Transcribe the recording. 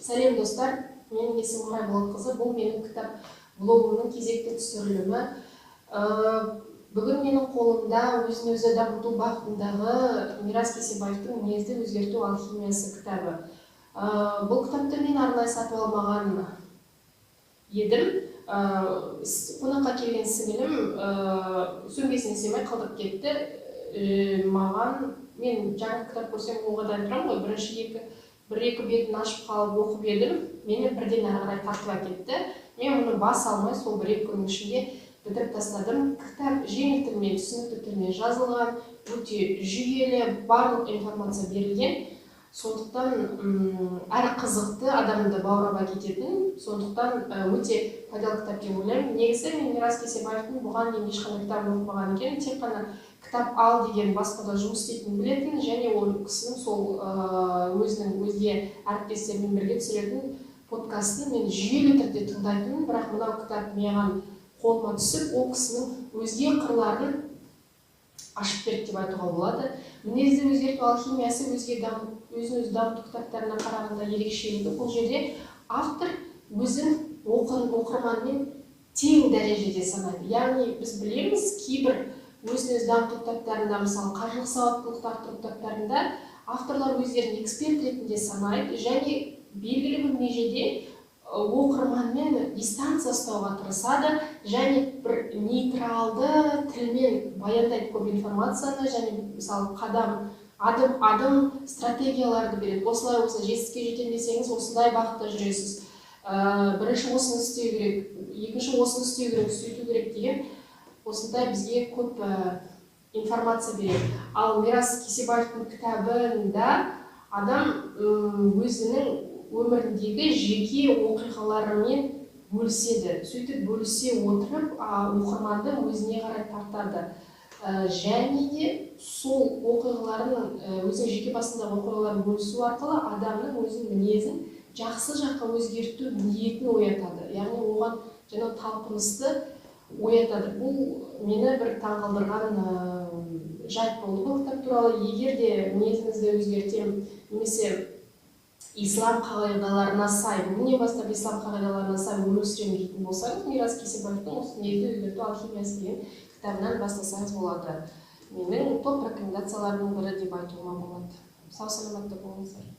Сәлем достар, менің есімім Мұрай Болатқызы, бұл менің кітап блогымның кезекті түсірілімі. Бүгін менің қолымда өзін-өзі дамыту бағытындағы Мирас Кесебаевтың «Мінезді өзгерту алхимиясы» кітабы. Бұл кітапты мен арнайы сатып алмаған едім. Қонаққа келген сіңілім сөмкесіне сыймай қалдырып кетті. Мен жаңа кітап көрсем оғадан тұрамын ғой, бір-екі бетін ашып қалып оқып едім, мені бірден ары қарай тартып әкетті. Мен мұны бас алмай сол бір-екі күннің ішінде бітіріп тастадым. Кітап жеңіл тілмен, түсінікті тілмен жазылған, өте жүйелі, барлық информация берілген. Сондықтан әрі қызықты, адамды баурап әкететін, сондықтан өте пайдалы кітап деп ойлаймын. Негізі мен Мирас Кесебаевтың бұған дейін ешқандай кітабын оқымаған екен, тек қана кітап ал деген баспада жұмыс істейтінін білетін, және ол кісінің сол өзінің өзге әріптестерімен бірге түсіретін подкастын мен жүйелі түрде тыңдайтынмын, бірақ мынау кітап маған қолыма түсіп, ол кісінің өзге қырларын ашып берді деп айтуға болады. «Мінезді өзгерту алхимиясы» өзін-өзі дамыту кітаптарына қарағанда ерекшелігі. Бұл жерде автор өзін оқырманмен тең дәрежеде санайды. Яғни біз білеміз, кейбір өзін-өзі дамыту кітаптарында, мысалы қаржылық сауаттылықты арттыру кітаптарында авторлар өздерін эксперт ретінде санайды және белгілі бір межеде оқырманмен дистанция ұстауға тырысады және бір нейтралды тілмен баяндайды көп информацияны және мысалы адым стратегияларды береді. Осылай жетістікке жетемін десеңіз, осындай бағытта жүресіз. Бірінші осыны істеу керек, екінші осыны істеу керек, сөйту керек деген осындай бізге көп информация береді. Ал Мирас Кесебаевтың кітабында адам өзінің өміріндегі жеке оқиғаларымен бөліседі. Сөйтіп бөлісе отырып, оқырманды өзіне қарай тартады. Және де сол оқиғаларын, өзінің жеке басындағы оқиғаларын бөлісу арқылы адамның өзінің мінезін жақсы жаққа өзгерту ниетін оятады. Яғни оған жаңа талпынысты оятады. Бұл мені бір таңғалдырған жайт болды бұл кітап туралы. Егер де мінезіңізді өзгертем, немесе ислам қағидаларына сай, бүгіннен бастап ислам қағидаларына сай өмір сүремін дейтін болсаңыз, Мирас Кесебаевтың осы «Мінезді өзгерту алхимиясы» деген кітабынан бастасаңыз болады. Менің топ рекомендацияларымның бірі деп айтуыма болады. Сау саламатта болыңыздар.